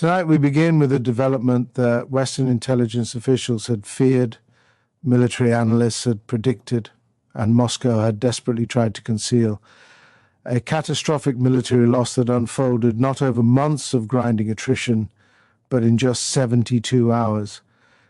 Tonight we begin with a development that Western intelligence officials had feared, military analysts had predicted, and Moscow had desperately tried to conceal. A catastrophic military loss that unfolded not over months of grinding attrition, but in just 72 hours.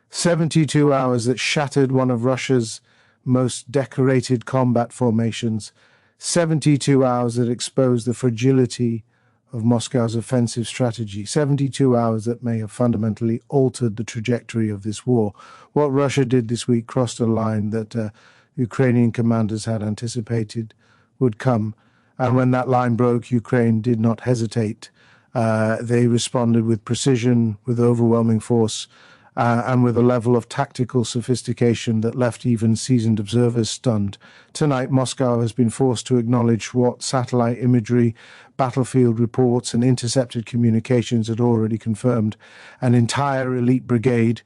72 hours that shattered one of Russia's most decorated combat formations. 72 hours that exposed the fragility of Moscow's offensive strategy. 72 hours that may have fundamentally altered the trajectory of this war. What Russia did this week crossed a line that Ukrainian commanders had anticipated would come. And when that line broke, Ukraine did not hesitate. They responded with precision, with overwhelming force, and with a level of tactical sophistication that left even seasoned observers stunned. Tonight, Moscow has been forced to acknowledge what satellite imagery, battlefield reports, and intercepted communications had already confirmed. An entire elite brigade,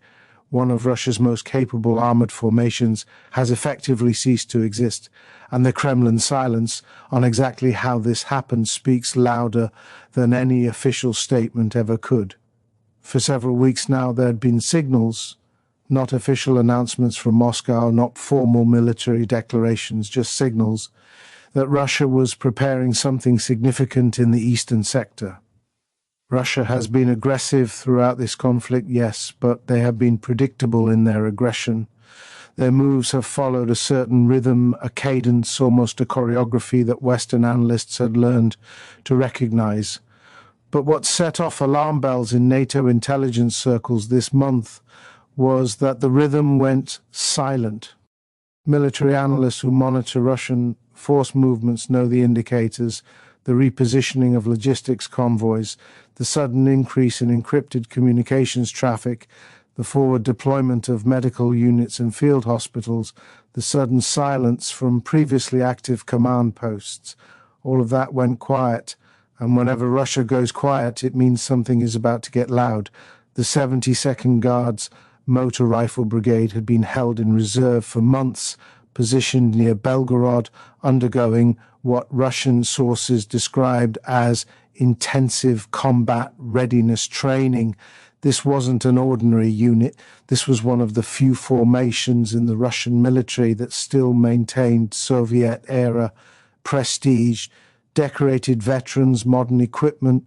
one of Russia's most capable armored formations, has effectively ceased to exist, and the Kremlin's silence on exactly how this happened speaks louder than any official statement ever could. For several weeks now, there had been signals, not official announcements from Moscow, not formal military declarations, just signals that Russia was preparing something significant in the eastern sector. Russia has been aggressive throughout this conflict, yes, but they have been predictable in their aggression. Their moves have followed a certain rhythm, a cadence, almost a choreography that Western analysts had learned to recognize. But what set off alarm bells in NATO intelligence circles this month was that the rhythm went silent. Military analysts who monitor Russian force movements know the indicators: the repositioning of logistics convoys, the sudden increase in encrypted communications traffic, the forward deployment of medical units and field hospitals, the sudden silence from previously active command posts. All of that went quiet. And whenever Russia goes quiet, it means something is about to get loud. The 72nd Guards Motor Rifle Brigade had been held in reserve for months, positioned near Belgorod, undergoing what Russian sources described as intensive combat readiness training. This wasn't an ordinary unit. This was one of the few formations in the Russian military that still maintained Soviet-era prestige. Decorated veterans, modern equipment,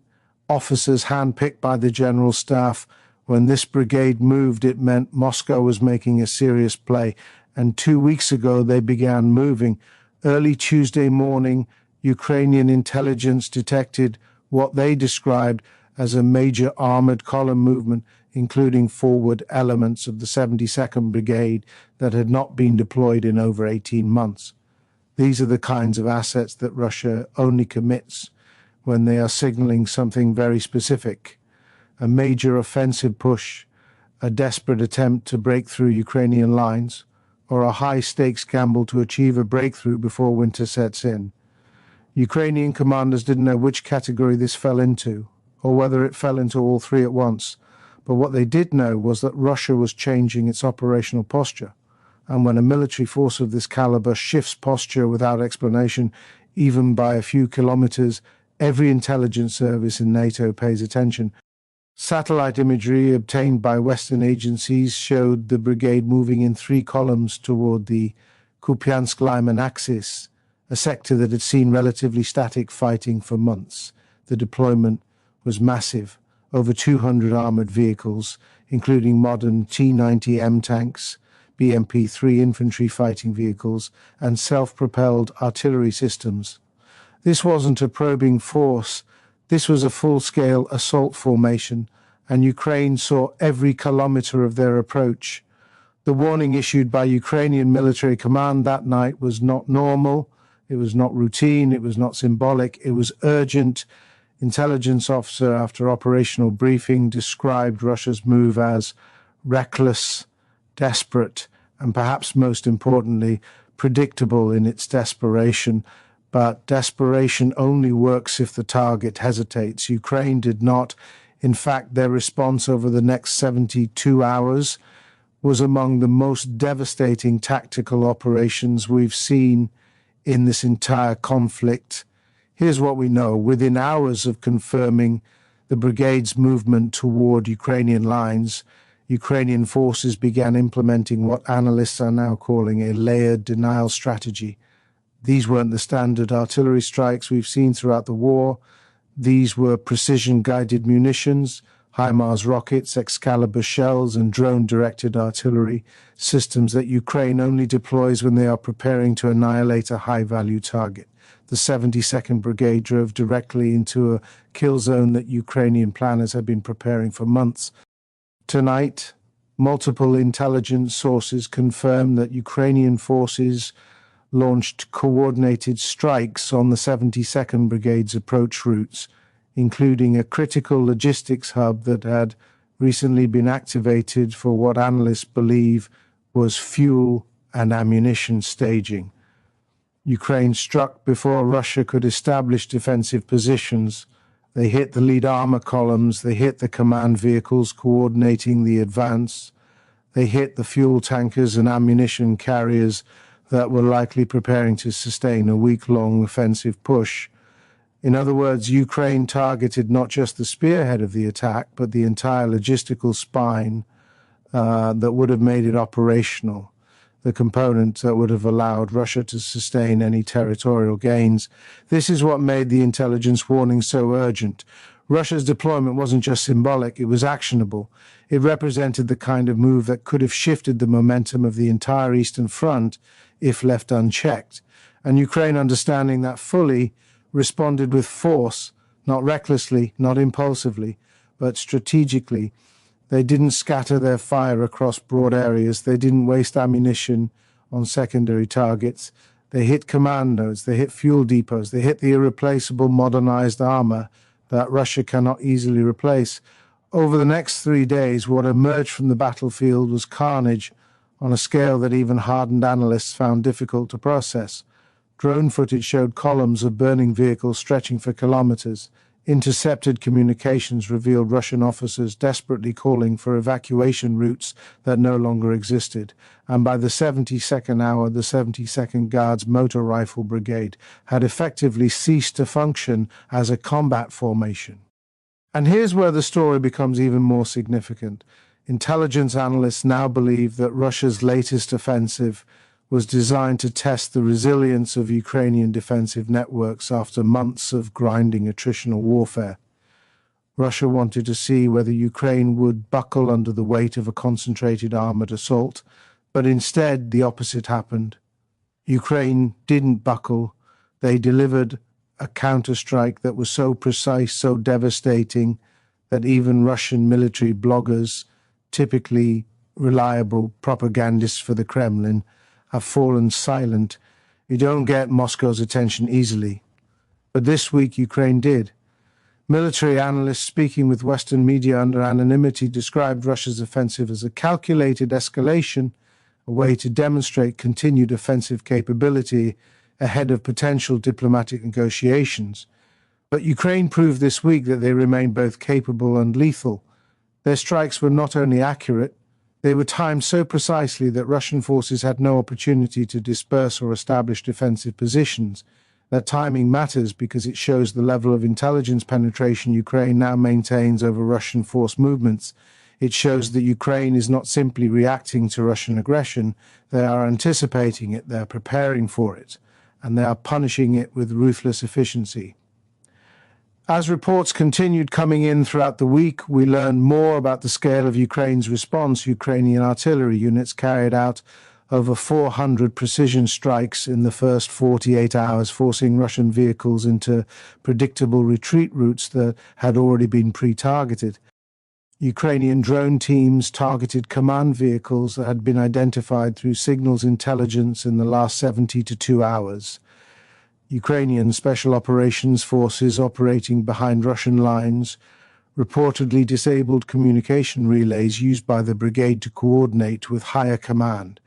officers handpicked by the general staff. When this brigade moved, it meant Moscow was making a serious play. And 2 weeks ago, they began moving. Early Tuesday morning, Ukrainian intelligence detected what they described as a major armored column movement, including forward elements of the 72nd Brigade that had not been deployed in over 18 months. These are the kinds of assets that Russia only commits when they are signaling something very specific: a major offensive push, a desperate attempt to break through Ukrainian lines, or a high-stakes gamble to achieve a breakthrough before winter sets in. Ukrainian commanders didn't know which category this fell into, or whether it fell into all three at once, but what they did know was that Russia was changing its operational posture. And when a military force of this caliber shifts posture without explanation, even by a few kilometers, every intelligence service in NATO pays attention. Satellite imagery obtained by Western agencies showed the brigade moving in 3 columns toward the Kupiansk-Lyman axis, a sector that had seen relatively static fighting for months. The deployment was massive: over 200 armored vehicles, including modern T-90M tanks, BMP-3 infantry fighting vehicles, and self-propelled artillery systems. This wasn't a probing force. This was a full-scale assault formation, and Ukraine saw every kilometer of their approach. The warning issued by Ukrainian military command that night was not normal, it was not routine, it was not symbolic, it was urgent. Intelligence officer after operational briefing described Russia's move as reckless, desperate, and perhaps most importantly, predictable in its desperation. But desperation only works if the target hesitates. Ukraine did not. In fact, their response over the next 72 hours was among the most devastating tactical operations we've seen in this entire conflict. Here's what we know. Within hours of confirming the brigade's movement toward Ukrainian lines, Ukrainian forces began implementing what analysts are now calling a layered denial strategy. These weren't the standard artillery strikes we've seen throughout the war. These were precision-guided munitions, HIMARS rockets, Excalibur shells, and drone-directed artillery, systems that Ukraine only deploys when they are preparing to annihilate a high-value target. The 72nd Brigade drove directly into a kill zone that Ukrainian planners had been preparing for months. Tonight, multiple intelligence sources confirmed that Ukrainian forces launched coordinated strikes on the 72nd Brigade's approach routes, including a critical logistics hub that had recently been activated for what analysts believe was fuel and ammunition staging. Ukraine struck before Russia could establish defensive positions. They hit the lead armor columns, they hit the command vehicles coordinating the advance, they hit the fuel tankers and ammunition carriers that were likely preparing to sustain a week-long offensive push. In other words, Ukraine targeted not just the spearhead of the attack, but the entire logistical spine that would have made it operational, the component that would have allowed Russia to sustain any territorial gains. This is what made the intelligence warning so urgent. Russia's deployment wasn't just symbolic, it was actionable. It represented the kind of move that could have shifted the momentum of the entire Eastern Front if left unchecked. And Ukraine, understanding that fully, responded with force, not recklessly, not impulsively, but strategically. They didn't scatter their fire across broad areas. They didn't waste ammunition on secondary targets. They hit command nodes, they hit fuel depots, they hit the irreplaceable modernized armor that Russia cannot easily replace. Over the next 3 days, what emerged from the battlefield was carnage on a scale that even hardened analysts found difficult to process. Drone footage showed columns of burning vehicles stretching for kilometers. Intercepted communications revealed Russian officers desperately calling for evacuation routes that no longer existed. And by the 72nd hour, the 72nd Guards Motor Rifle Brigade had effectively ceased to function as a combat formation. And here's where the story becomes even more significant. Intelligence analysts now believe that Russia's latest offensive was designed to test the resilience of Ukrainian defensive networks after months of grinding attritional warfare. Russia wanted to see whether Ukraine would buckle under the weight of a concentrated armored assault, but instead the opposite happened. Ukraine didn't buckle. They delivered a counterstrike that was so precise, so devastating, that even Russian military bloggers, typically reliable propagandists for the Kremlin, have fallen silent. You don't get Moscow's attention easily. But this week Ukraine did. Military analysts speaking with Western media under anonymity described Russia's offensive as a calculated escalation, a way to demonstrate continued offensive capability ahead of potential diplomatic negotiations. But Ukraine proved this week that they remain both capable and lethal. Their strikes were not only accurate, they were timed so precisely that Russian forces had no opportunity to disperse or establish defensive positions. That timing matters because it shows the level of intelligence penetration Ukraine now maintains over Russian force movements. It shows that Ukraine is not simply reacting to Russian aggression, they are anticipating it, they are preparing for it, and they are punishing it with ruthless efficiency. As reports continued coming in throughout the week, we learned more about the scale of Ukraine's response. Ukrainian artillery units carried out over 400 precision strikes in the first 48 hours, forcing Russian vehicles into predictable retreat routes that had already been pre-targeted. Ukrainian drone teams targeted command vehicles that had been identified through signals intelligence in the last 72 hours. Ukrainian Special Operations Forces operating behind Russian lines reportedly disabled communication relays used by the brigade to coordinate with higher command.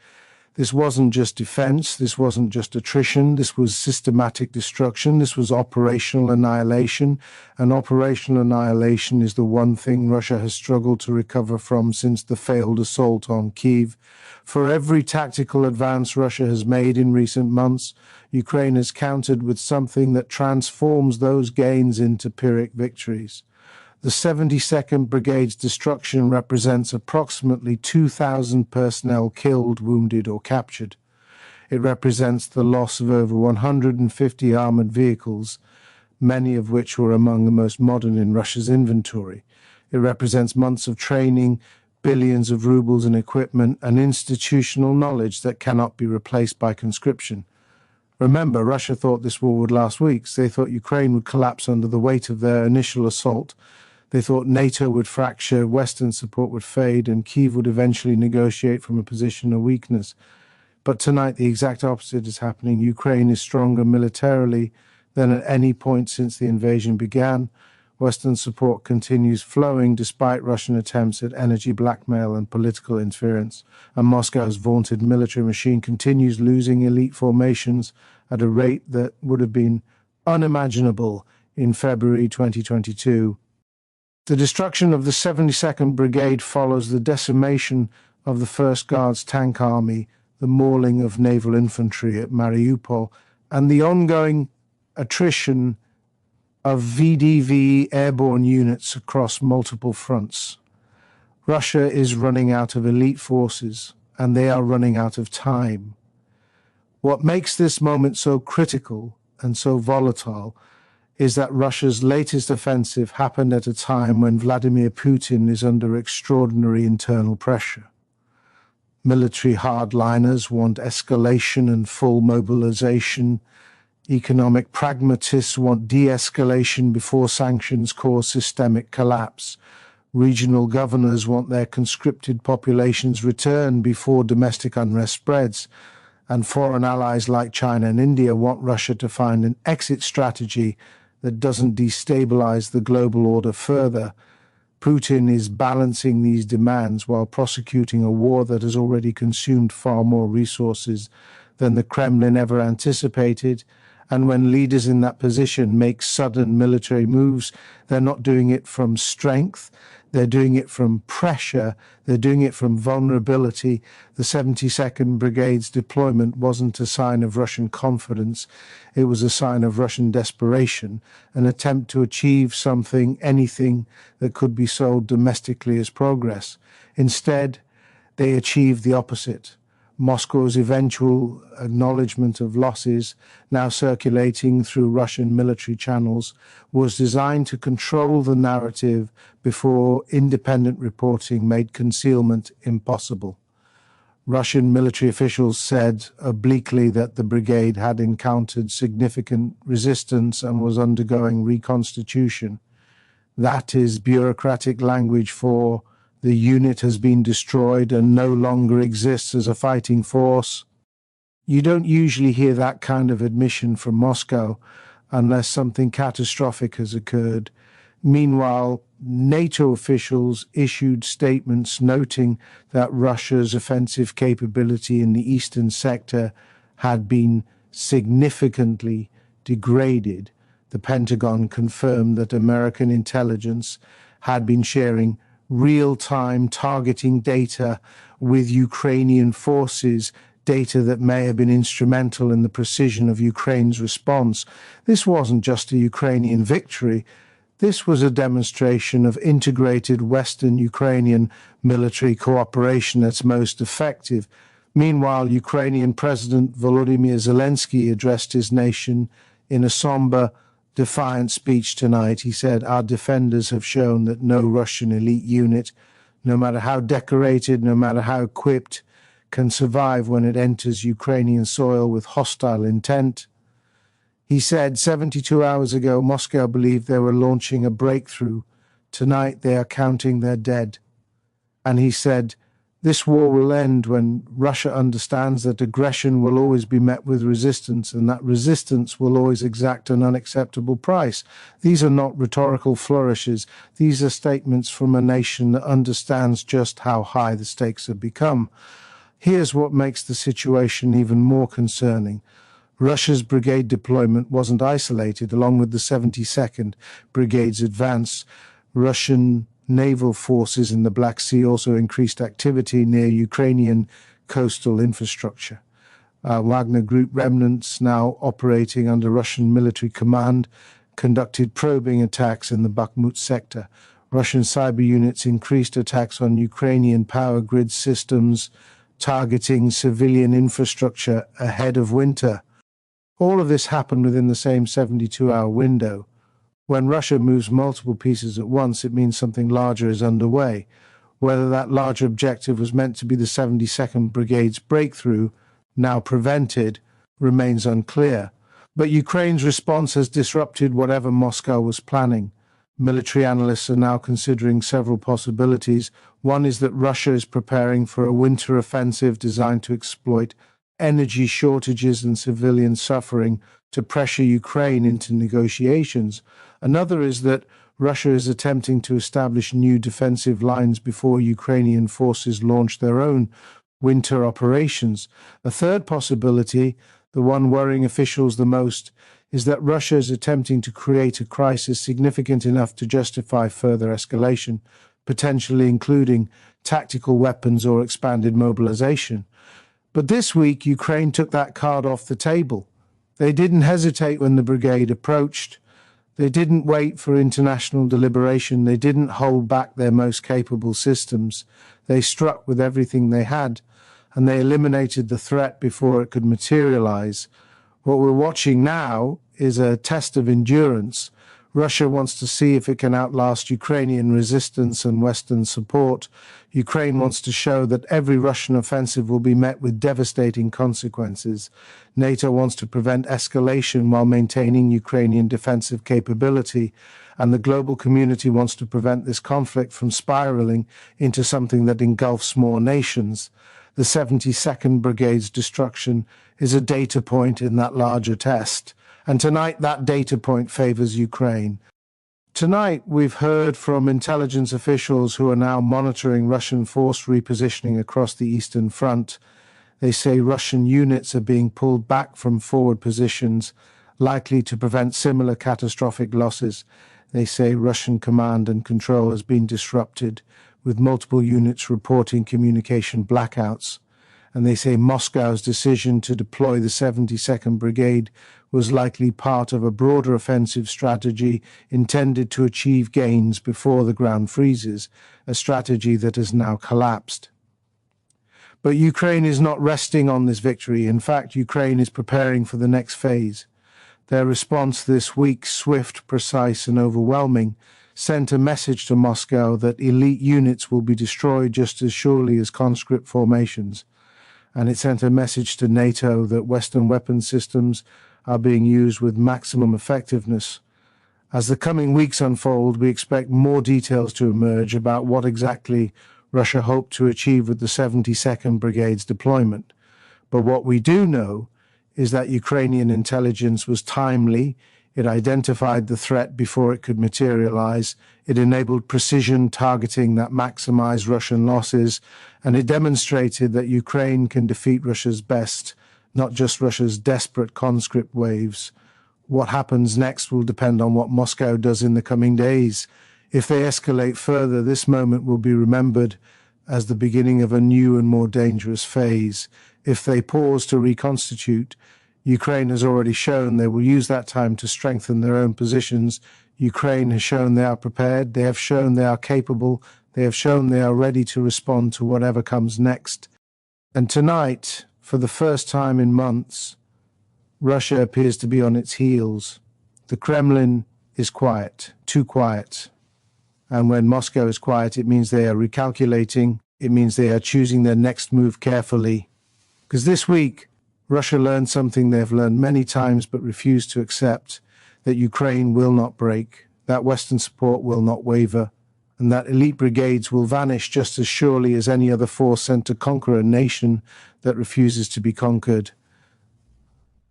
This wasn't just defense, this wasn't just attrition, this was systematic destruction, this was operational annihilation, and operational annihilation is the one thing Russia has struggled to recover from since the failed assault on Kyiv. For every tactical advance Russia has made in recent months, Ukraine has countered with something that transforms those gains into Pyrrhic victories. The 72nd Brigade's destruction represents approximately 2,000 personnel killed, wounded, or captured. It represents the loss of over 150 armored vehicles, many of which were among the most modern in Russia's inventory. It represents months of training, billions of rubles in equipment, and institutional knowledge that cannot be replaced by conscription. Remember, Russia thought this war would last weeks. They thought Ukraine would collapse under the weight of their initial assault. They thought NATO would fracture, Western support would fade, and Kyiv would eventually negotiate from a position of weakness. But tonight, the exact opposite is happening. Ukraine is stronger militarily than at any point since the invasion began. Western support continues flowing despite Russian attempts at energy blackmail and political interference. And Moscow's vaunted military machine continues losing elite formations at a rate that would have been unimaginable in February 2022. The destruction of the 72nd Brigade follows the decimation of the 1st Guards Tank Army, the mauling of naval infantry at Mariupol, and the ongoing attrition of VDV airborne units across multiple fronts. Russia is running out of elite forces, and they are running out of time. What makes this moment so critical and so volatile is that Russia's latest offensive happened at a time when Vladimir Putin is under extraordinary internal pressure. Military hardliners want escalation and full mobilization. Economic pragmatists want de-escalation before sanctions cause systemic collapse. Regional governors want their conscripted populations returned before domestic unrest spreads. And foreign allies like China and India want Russia to find an exit strategy that doesn't destabilize the global order further. Putin is balancing these demands while prosecuting a war that has already consumed far more resources than the Kremlin ever anticipated. And when leaders in that position make sudden military moves, they're not doing it from strength, they're doing it from pressure, they're doing it from vulnerability. The 72nd Brigade's deployment wasn't a sign of Russian confidence, it was a sign of Russian desperation, an attempt to achieve something, anything that could be sold domestically as progress. Instead, they achieved the opposite. Moscow's eventual acknowledgement of losses, now circulating through Russian military channels, was designed to control the narrative before independent reporting made concealment impossible. Russian military officials said obliquely that the brigade had encountered significant resistance and was undergoing reconstitution. That is bureaucratic language for the unit has been destroyed and no longer exists as a fighting force. You don't usually hear that kind of admission from Moscow unless something catastrophic has occurred. Meanwhile, NATO officials issued statements noting that Russia's offensive capability in the eastern sector had been significantly degraded. The Pentagon confirmed that American intelligence had been sharing real-time targeting data with Ukrainian forces, data that may have been instrumental in the precision of Ukraine's response. This wasn't just a Ukrainian victory. This was a demonstration of integrated Western Ukrainian military cooperation at its most effective. Meanwhile, Ukrainian President Volodymyr Zelensky addressed his nation in a somber, defiant speech tonight. He said, "Our defenders have shown that no Russian elite unit, no matter how decorated, no matter how equipped, can survive when it enters Ukrainian soil with hostile intent." He said 72 hours ago, Moscow believed they were launching a breakthrough. Tonight they are counting their dead. And he said, this war will end when Russia understands that aggression will always be met with resistance, and that resistance will always exact an unacceptable price. These are not rhetorical flourishes. These are statements from a nation that understands just how high the stakes have become. Here's what makes the situation even more concerning. Russia's brigade deployment wasn't isolated. Along with the 72nd Brigade's advance, Russian naval forces in the Black Sea also increased activity near Ukrainian coastal infrastructure. Wagner Group remnants, now operating under Russian military command, conducted probing attacks in the Bakhmut sector. Russian cyber units increased attacks on Ukrainian power grid systems, targeting civilian infrastructure ahead of winter. All of this happened within the same 72-hour window. When Russia moves multiple pieces at once, it means something larger is underway. Whether that larger objective was meant to be the 72nd Brigade's breakthrough, now prevented, remains unclear. But Ukraine's response has disrupted whatever Moscow was planning. Military analysts are now considering several possibilities. One is that Russia is preparing for a winter offensive designed to exploit energy shortages and civilian suffering to pressure Ukraine into negotiations. Another is that Russia is attempting to establish new defensive lines before Ukrainian forces launch their own winter operations. A third possibility, the one worrying officials the most, is that Russia is attempting to create a crisis significant enough to justify further escalation, potentially including tactical weapons or expanded mobilization. But this week, Ukraine took that card off the table. They didn't hesitate when the brigade approached. They didn't wait for international deliberation. They didn't hold back their most capable systems. They struck with everything they had, and they eliminated the threat before it could materialize. What we're watching now is a test of endurance. Russia wants to see if it can outlast Ukrainian resistance and Western support. Ukraine wants to show that every Russian offensive will be met with devastating consequences. NATO wants to prevent escalation while maintaining Ukrainian defensive capability. And the global community wants to prevent this conflict from spiraling into something that engulfs more nations. The 72nd Brigade's destruction is a data point in that larger test. And tonight, that data point favors Ukraine. Tonight, we've heard from intelligence officials who are now monitoring Russian force repositioning across the Eastern Front. They say Russian units are being pulled back from forward positions, likely to prevent similar catastrophic losses. They say Russian command and control has been disrupted, with multiple units reporting communication blackouts. And they say Moscow's decision to deploy the 72nd Brigade was likely part of a broader offensive strategy intended to achieve gains before the ground freezes, a strategy that has now collapsed. But Ukraine is not resting on this victory. In fact, Ukraine is preparing for the next phase. Their response this week, swift, precise, and overwhelming, sent a message to Moscow that elite units will be destroyed just as surely as conscript formations. And it sent a message to NATO that Western weapons systems are being used with maximum effectiveness. As the coming weeks unfold, we expect more details to emerge about what exactly Russia hoped to achieve with the 72nd Brigade's deployment. But what we do know is that Ukrainian intelligence was timely. It identified the threat before it could materialize. It enabled precision targeting that maximized Russian losses, and it demonstrated that Ukraine can defeat Russia's best, not just Russia's desperate conscript waves. What happens next will depend on what Moscow does in the coming days. If they escalate further, this moment will be remembered as the beginning of a new and more dangerous phase. If they pause to reconstitute, Ukraine has already shown they will use that time to strengthen their own positions. Ukraine has shown they are prepared, they have shown they are capable, they have shown they are ready to respond to whatever comes next. And tonight, for the first time in months, Russia appears to be on its heels. The Kremlin is quiet, too quiet. And when Moscow is quiet, it means they are recalculating, it means they are choosing their next move carefully. Because this week, Russia learned something they have learned many times but refused to accept, that Ukraine will not break, that Western support will not waver, and that elite brigades will vanish just as surely as any other force sent to conquer a nation that refuses to be conquered.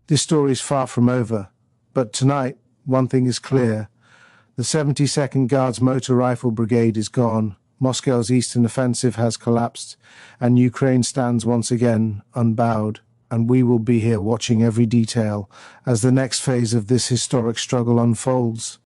This story is far from over, but tonight, one thing is clear. The 72nd Guards Motor Rifle Brigade is gone, Moscow's eastern offensive has collapsed, and Ukraine stands once again unbowed. And we will be here watching every detail as the next phase of this historic struggle unfolds.